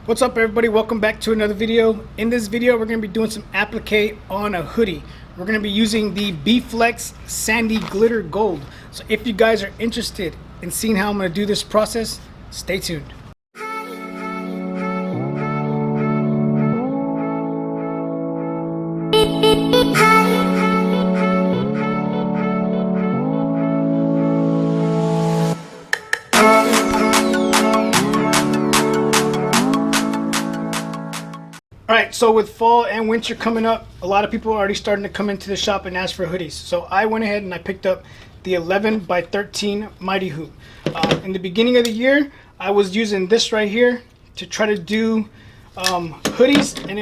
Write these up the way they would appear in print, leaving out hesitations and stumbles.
What's up everybody, welcome back to another video. In this video we're going to be doing some applique on a hoodie. We're going to be using the B-Flex Sandy Glitter Gold. So if you guys are interested in seeing how I'm going to do this process, stay tuned. Alright, so with fall and winter coming up, a lot of people are already starting to come into the shop and ask for hoodies. So I went ahead and I picked up the 11 by 13 Mighty Hoop. In the beginning of the year, I was using this right here to try to do hoodies, and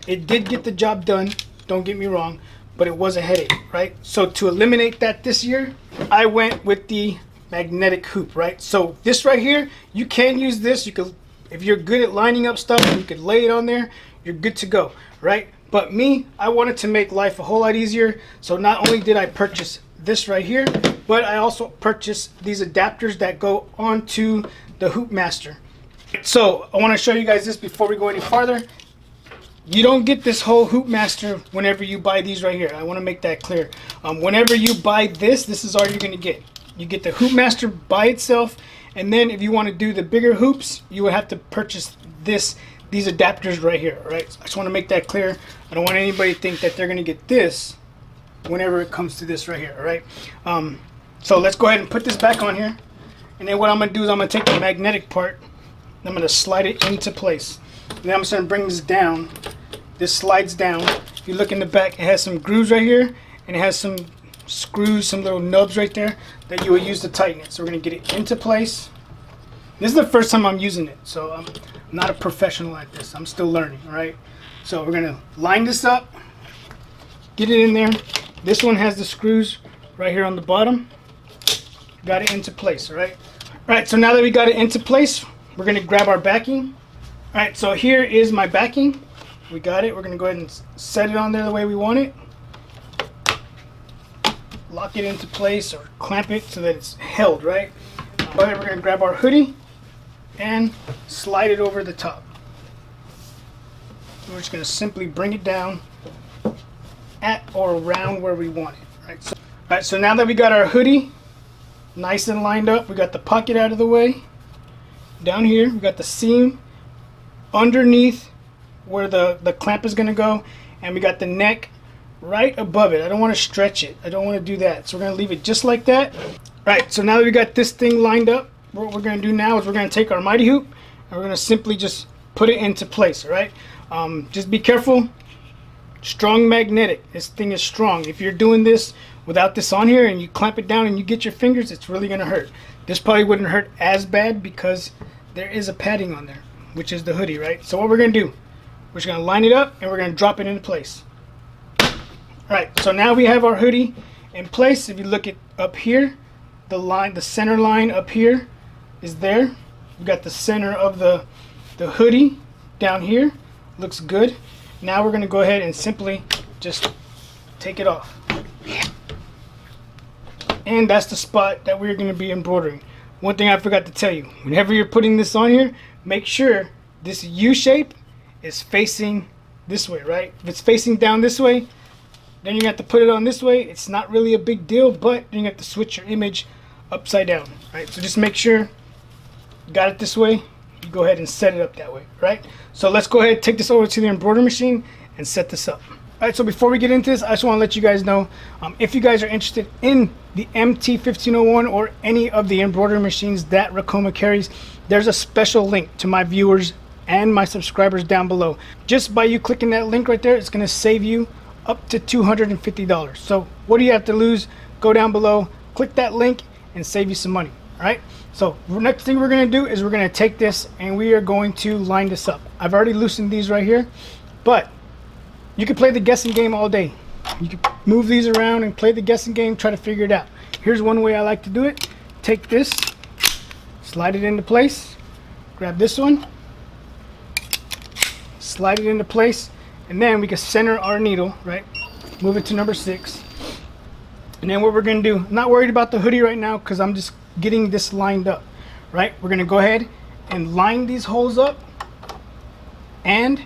it did get the job done, don't get me wrong, but it was a headache, right? So to eliminate that this year, I went with the magnetic hoop, right? So this right here, you can use this, you could. If you're good at lining up stuff and you could lay it on there, you're good to go, right? But me, I wanted to make life a whole lot easier. So not only did I purchase this right here, but I also purchased these adapters that go onto the Hoop Master. So I want to show you guys this before we go any farther. You don't get this whole Hoop Master whenever you buy these right here. I want to make that clear. Whenever you buy this is all you're going to get. You get the Hoop Master by itself. And then if you want to do the bigger hoops, you would have to purchase these adapters right here, right? So I just want to make that clear. I don't want anybody to think that they're going to get this whenever it comes to this right here, all right? So let's go ahead and put this back on here. And then what I'm going to do is I'm going to take the magnetic part and I'm going to slide it into place. And then I'm just going to bring this down. This slides down. If you look in the back, it has some grooves right here, and it has some screws, some little nubs right there that you will use to tighten it. So we're going to get it into place. This is the first time I'm using it, so I'm not a professional at this. I'm still learning, all right? So we're going to line this up, get it in there. This one has the screws right here on the bottom. Got it into place, all right? All right, so now that we got it into place, we're going to grab our backing. All right, so here is my backing. We got it. We're going to go ahead and set it on there the way we want it. Lock it into place or clamp it so that it's held, right? We're going to grab our hoodie and slide it over the top. We're just going to simply bring it down at or around where we want it, right? So, all right, so now that we got our hoodie nice and lined up, we got the pocket out of the way. Down here, we got the seam underneath where the clamp is going to go, and we got the neck right above it. I don't want to stretch it. I don't want to do that. So we're going to leave it just like that. Right, so now that we got this thing lined up, what we're going to do now is we're going to take our Mighty Hoop and we're going to simply just put it into place, all right? Just be careful. Strong magnetic. This thing is strong. If you're doing this without this on here and you clamp it down and you get your fingers, it's really going to hurt. This probably wouldn't hurt as bad because there is a padding on there, which is the hoodie, right? So what we're going to do, we're just going to line it up and we're going to drop it into place. Alright, so now we have our hoodie in place. If you look at up here, the center line up here is there. We got the center of the hoodie down here. Looks good. Now we're going to go ahead and simply just take it off. And that's the spot that we're going to be embroidering. One thing I forgot to tell you, whenever you're putting this on here, make sure this U shape is facing this way, right? If it's facing down this way, then you have to put it on this way. It's not really a big deal, but then you have to switch your image upside down, right? So just make sure you got it this way. You go ahead and set it up that way, right? So let's go ahead and take this over to the embroidery machine and set this up. All right, so before we get into this, I just want to let you guys know, if you guys are interested in the MT1501 or any of the embroidery machines that Ricoma carries, there's a special link to my viewers and my subscribers down below. Just by you clicking that link right there, it's going to save you up to $250. So what do you have to lose? Go down below, click that link, and save you some money. All right, so next thing we're going to do is we're going to take this and we are going to line this up. I've already loosened these right here, but you can play the guessing game all day. You can move these around and play the guessing game, try to figure it out. Here's one way I like to do it. Take this, slide it into place, grab this one, slide it into place, and then we can center our needle, right? Move it to number 6. And then what we're going to do, I'm not worried about the hoodie right now because I'm just getting this lined up, right? We're going to go ahead and line these holes up And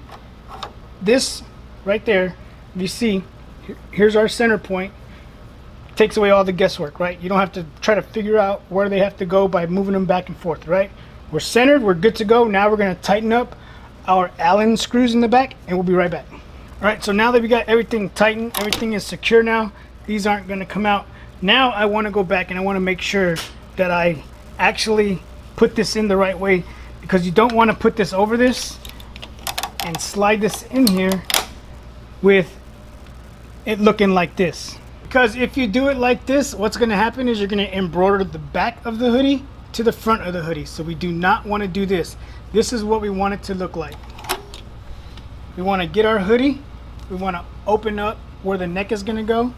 this right there, you see, here's our center point. Takes away all the guesswork, right? You don't have to try to figure out where they have to go by moving them back and forth, right? We're centered, we're good to go. Now we're gonna tighten up our Allen screws in the back, and we'll be right back. All right, so now that we got everything tightened, everything is secure now, these aren't gonna come out. Now I wanna go back and I wanna make sure that I actually put this in the right way, because you don't wanna put this over this and slide this in here with it looking like this. Because if you do it like this, what's going to happen is you're going to embroider the back of the hoodie to the front of the hoodie. So we do not want to do this. This is what we want it to look like. We want to get our hoodie. We want to open up where the neck is going to go,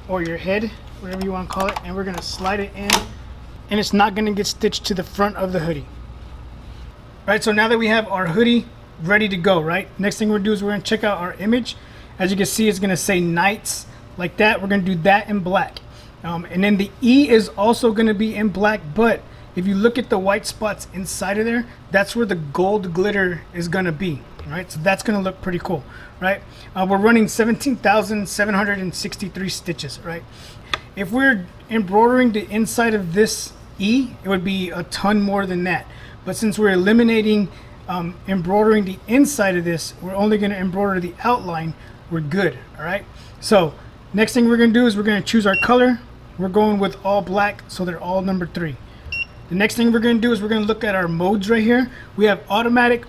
or your head, whatever you want to call it. And we're going to slide it in, and it's not going to get stitched to the front of the hoodie. All right, so now that we have our hoodie ready to go, right? Next thing we're going to do is we're going to check out our image. As you can see, it's going to say Knights like that. We're going to do that in black. And then the E is also going to be in black, but if you look at the white spots inside of there, that's where the gold glitter is going to be, right? So that's going to look pretty cool, right? We're running 17,763 stitches, right? If we're embroidering the inside of this E, it would be a ton more than that. But since we're eliminating embroidering the inside of this, we're only going to embroider the outline. We're good. All right, so next thing we're going to do is we're going to choose our color. We're going with all black, so they're all number 3. The next thing we're going to do is we're going to look at our modes right here. We have automatic,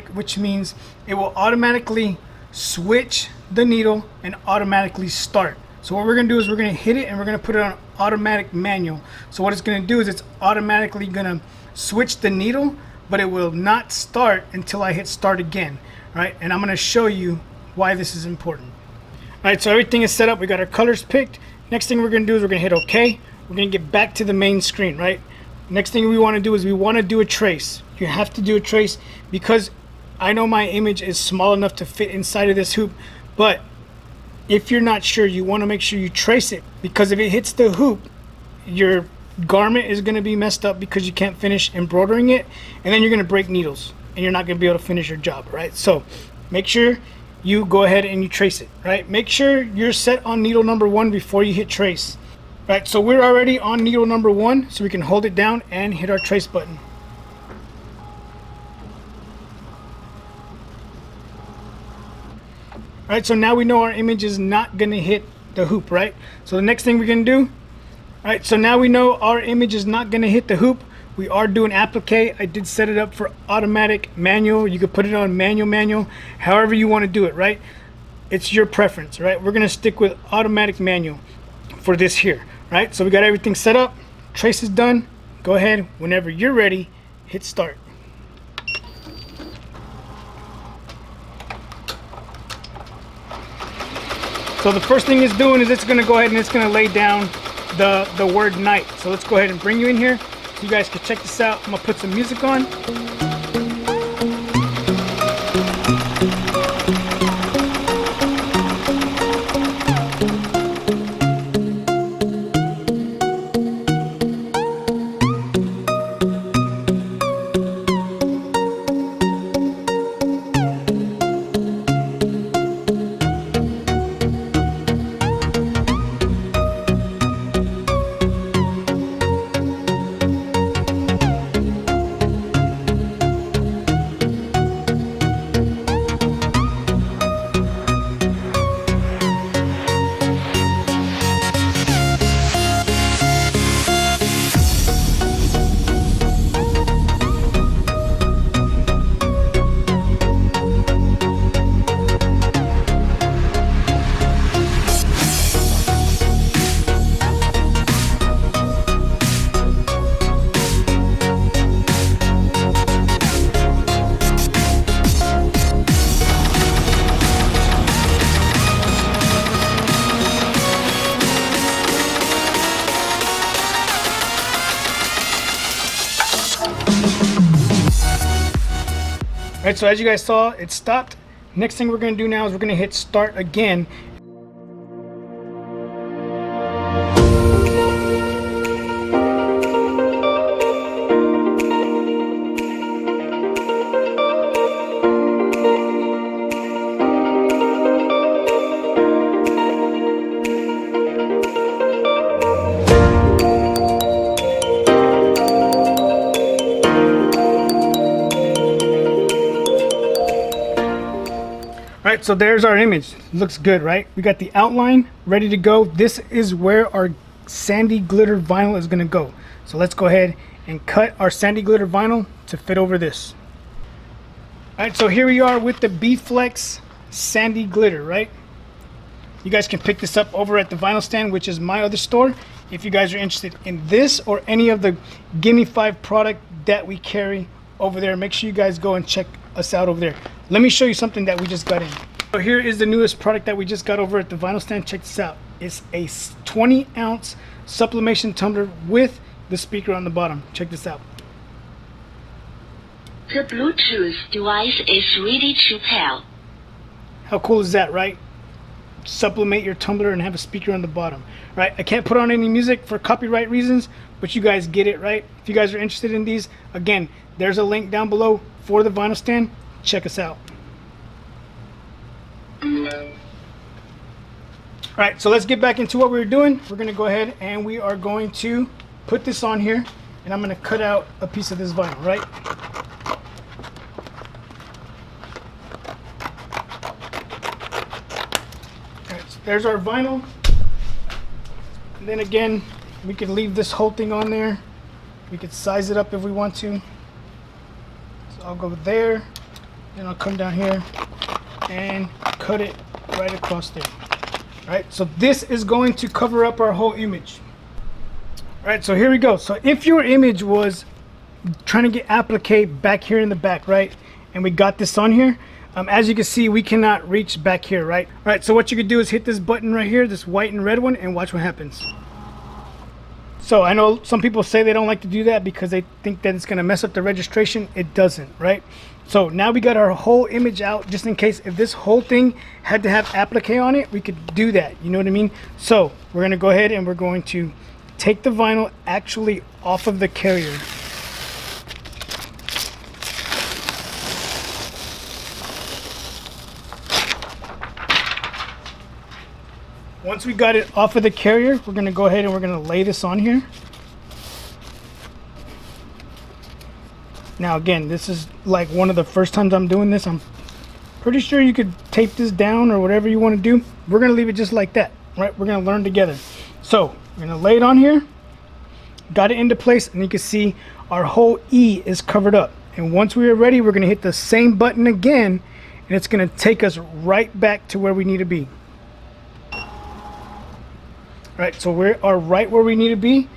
which means it will automatically switch the needle and automatically start. So what we're going to do is we're going to hit it and we're going to put it on automatic manual. So what it's going to do is it's automatically going to switch the needle, but it will not start until I hit start again, right? And I'm going to show you why this is important. All right, so everything is set up. We got our colors picked. Next thing we're going to do is we're going to hit OK. We're going to get back to the main screen, right? Next thing we want to do is we want to do a trace. You have to do a trace because I know my image is small enough to fit inside of this hoop, but if you're not sure, you want to make sure you trace it, because if it hits the hoop, your garment is going to be messed up because you can't finish embroidering it, and then you're going to break needles and you're not going to be able to finish your job, right? So make sure you go ahead and you trace it, right? Make sure you're set on needle number 1 before you hit trace. Right, so we're already on needle number 1, so we can hold it down and hit our trace button. All right, so now we know our image is not gonna hit the hoop, right? So the next thing we're gonna do, all right, so now we know our image is not gonna hit the hoop. We are doing applique. I did set it up for automatic manual. You could put it on manual, however you want to do it, right? It's your preference, right? We're gonna stick with automatic manual for this here, right? So we got everything set up. Trace is done. Go ahead, whenever you're ready, hit start. So the first thing it's doing is it's gonna go ahead and it's gonna lay down the word night. So let's go ahead and bring you in here so you guys can check this out. I'm gonna put some music on. Alright, so as you guys saw, it stopped. Next thing we're going to do now is we're going to hit start again. right, so there's our image. Looks good, right? We got the outline ready to go. This is where our sandy glitter vinyl is gonna go. So let's go ahead and cut our sandy glitter vinyl to fit over this. All right, so here we are with the B-Flex sandy glitter, right? You guys can pick this up over at the Vinyl Stand, which is my other store. If you guys are interested in this or any of the Gimme 5 product that we carry over there, make sure you guys go and check us out over there. Let me show you something that we just got in. So here is the newest product that we just got over at the Vinyl Stand. Check this out. It's a 20-ounce sublimation tumbler with the speaker on the bottom. Check this out. The Bluetooth device is ready to pair. How cool is that, right? Sublimate your tumbler and have a speaker on the bottom, right? I can't put on any music for copyright reasons, but you guys get it, right? If you guys are interested in these, again, there's a link down below for the Vinyl Stand. Check us out. All right, so let's get back into what we were doing. We're gonna go ahead and we are going to put this on here, and I'm gonna cut out a piece of this vinyl, right? There's our vinyl. And then again, we could leave this whole thing on there. We could size it up if we want to. So I'll go there, then I'll come down here and cut it right across there. All right, so this is going to cover up our whole image. All right, so here we go. So if your image was trying to get applique back here in the back, right? And we got this on here. As you can see, we cannot reach back here, right? All right, so what you could do is hit this button right here, this white and red one, and watch what happens. So I know some people say they don't like to do that because they think that it's gonna mess up the registration. It doesn't, right? So now we got our whole image out, just in case if this whole thing had to have applique on it, we could do that, you know what I mean? So we're gonna go ahead and we're going to take the vinyl actually off of the carrier. Once we got it off of the carrier, we're gonna go ahead and we're gonna lay this on here. Now again, this is like one of the first times I'm doing this. I'm pretty sure you could tape this down or whatever you wanna do. We're gonna leave it just like that, right? We're gonna learn together. So we're gonna lay it on here, got it into place, and you can see our whole E is covered up. And once we are ready, we're gonna hit the same button again, and it's gonna take us right back to where we need to be. Right, so we are right where we need to be.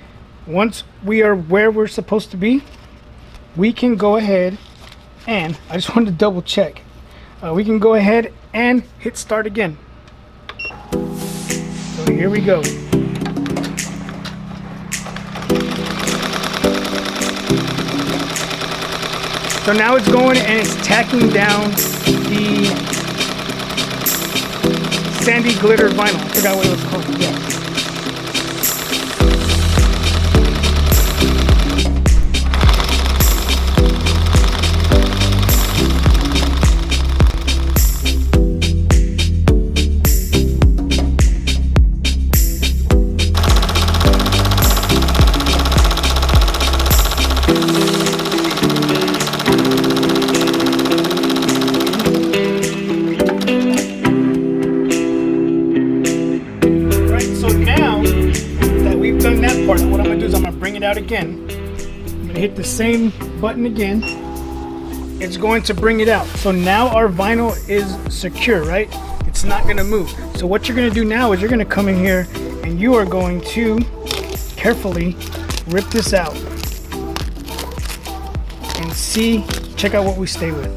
Once we are where we're supposed to be, we can go ahead and, I just wanted to double check, we can go ahead and hit start again. So here we go. So now it's going and it's tacking down the sandy glitter vinyl. I forgot what it was called. Yeah. What I'm gonna do is I'm gonna bring it out again. I'm gonna hit the same button again. It's going to bring it out. So now our vinyl is secure, right? It's not gonna move. So what you're gonna do now is you're gonna come in here and you are going to carefully rip this out and see, check out what we stay with.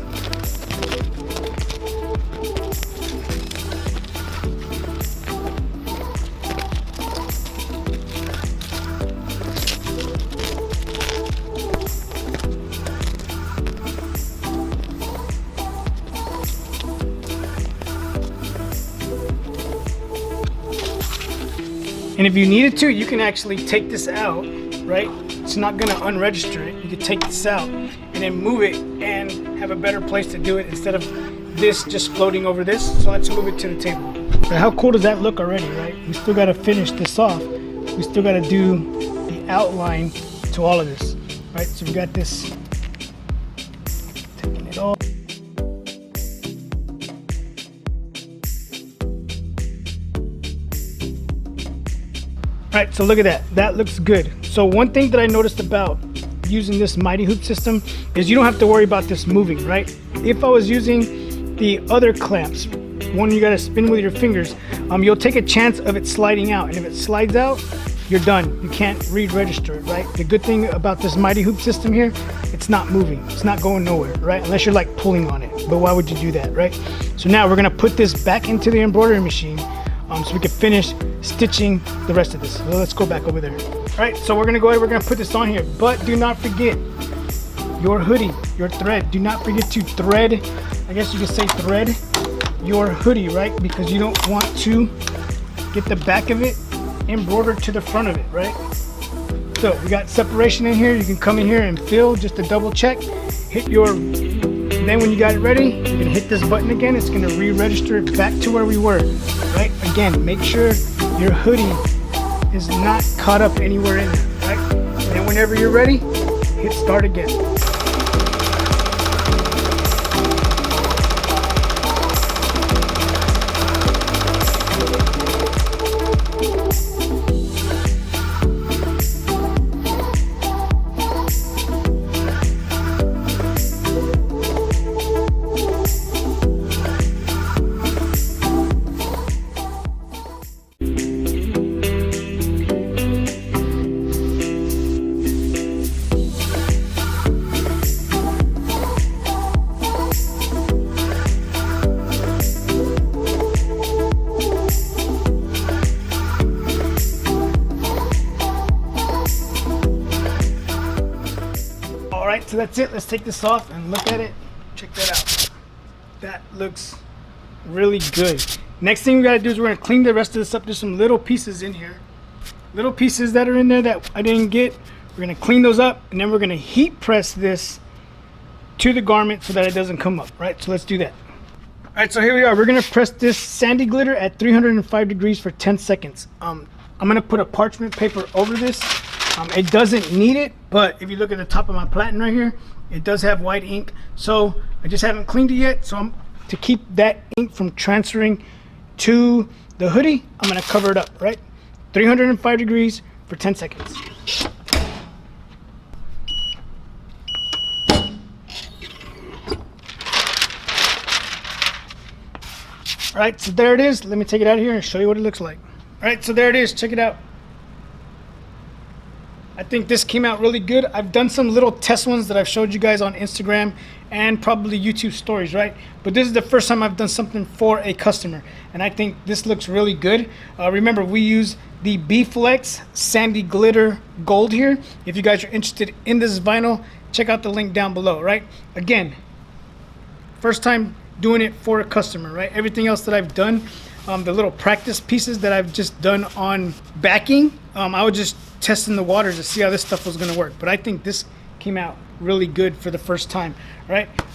And if you needed to, you can actually take this out, right? It's not gonna unregister it. You could take this out and then move it and have a better place to do it instead of this just floating over this. So let's move it to the table. But how cool does that look already, right? We still gotta finish this off. We still gotta do the outline to all of this, right? So we got this, taking it off. right, so look at that. That looks good. So one thing that I noticed about using this Mighty Hoop system is you don't have to worry about this moving, right? If I was using the other clamps, one you gotta spin with your fingers, you'll take a chance of it sliding out, and if it slides out, you're done. You can't re-register it, right? The good thing about this Mighty Hoop system here, it's not moving. It's not going nowhere, right? Unless you're like pulling on it, but why would you do that, right? So now we're gonna put this back into the embroidery machine so we can finish stitching the rest of this. So let's go back over there. All right, so we're gonna go ahead, we're gonna put this on here, but do not forget your hoodie, your thread. Do not forget to thread, I guess you could say thread your hoodie, right? Because you don't want to get the back of it embroidered to the front of it, right? So we got separation in here. You can come in here and fill just to double check. Hit your, then when you got it ready, you can hit this button again. It's gonna re-register it back to where we were, right? Again, make sure your hoodie is not caught up anywhere in there, right? And then whenever you're ready, hit start again. Alright, so that's it. Let's take this off and look at it. Check that out. That looks really good. Next thing we gotta do is we're gonna clean the rest of this up. There's some little pieces in here. Little pieces that are in there that I didn't get. We're gonna clean those up, and then we're gonna heat press this to the garment so that it doesn't come up, right? So let's do that. Alright, so here we are. We're gonna press this sandy glitter at 305 degrees for 10 seconds. I'm gonna put a parchment paper over this. It doesn't need it, but if you look at the top of my platen right here, it does have white ink. So I just haven't cleaned it yet. So to keep that ink from transferring to the hoodie, I'm gonna cover it up, right? 305 degrees for 10 seconds. All right, so there it is. Let me take it out of here and show you what it looks like. All right, so there it is. Check it out. I think this came out really good. I've done some little test ones that I've showed you guys on Instagram and probably YouTube stories, right? But this is the first time I've done something for a customer, and I think this looks really good. Remember, we use the B-Flex Sandy Glitter Gold here. If you guys are interested in this vinyl, check out the link down below, right? Again, first time doing it for a customer, right? Everything else that I've done, the little practice pieces that I've just done on backing, I was just testing the waters to see how this stuff was going to work. But I think this came out really good for the first time, right? All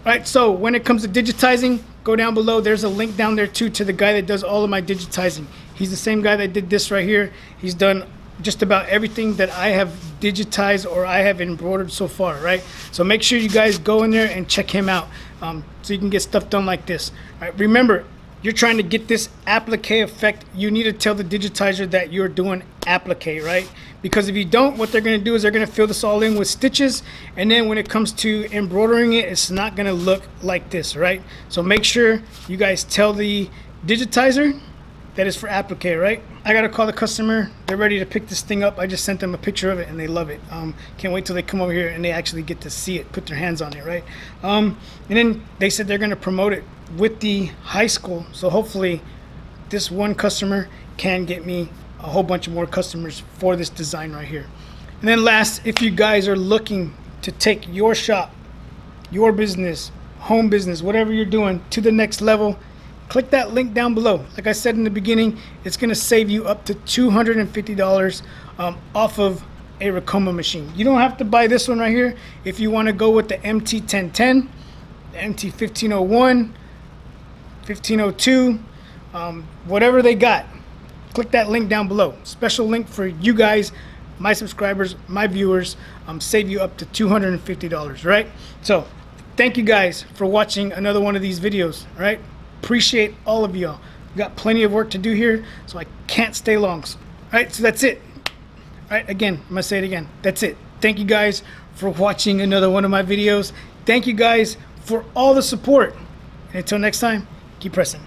right, so when it comes to digitizing, go down below. There's a link down there too to the guy that does all of my digitizing. He's the same guy that did this right here. He's done just about everything that I have digitized or I have embroidered so far, right? So make sure you guys go in there and check him out so you can get stuff done like this. All right, remember, you're trying to get this applique effect, you need to tell the digitizer that you're doing applique, right? Because if you don't, what they're going to do is they're going to fill this all in with stitches, and then when it comes to embroidering it, it's not going to look like this, right? So make sure you guys tell the digitizer that is for applique, right? I got to call the customer. They're ready to pick this thing up. I just sent them a picture of it and they love it. Can't wait till they come over here and they actually get to see it, put their hands on it, right? And then they said they're going to promote it with the high school. So hopefully this one customer can get me a whole bunch of more customers for this design right here. And then last, if you guys are looking to take your shop, your business, home business, whatever you're doing to the next level, click that link down below. Like I said in the beginning, it's going to save you up to $250 off of a Ricoma machine. You don't have to buy this one right here. If you want to go with the MT1010, the MT1501, 1502, whatever they got, click that link down below. Special link for you guys, my subscribers, my viewers, save you up to $250, right? So thank you guys for watching another one of these videos, right? Appreciate all of y'all. We got plenty of work to do here, so I can't stay long. right, so that's it. All right, again, I'm gonna say it again. That's it. Thank you guys for watching another one of my videos. Thank you guys for all the support. And until next time, keep pressing.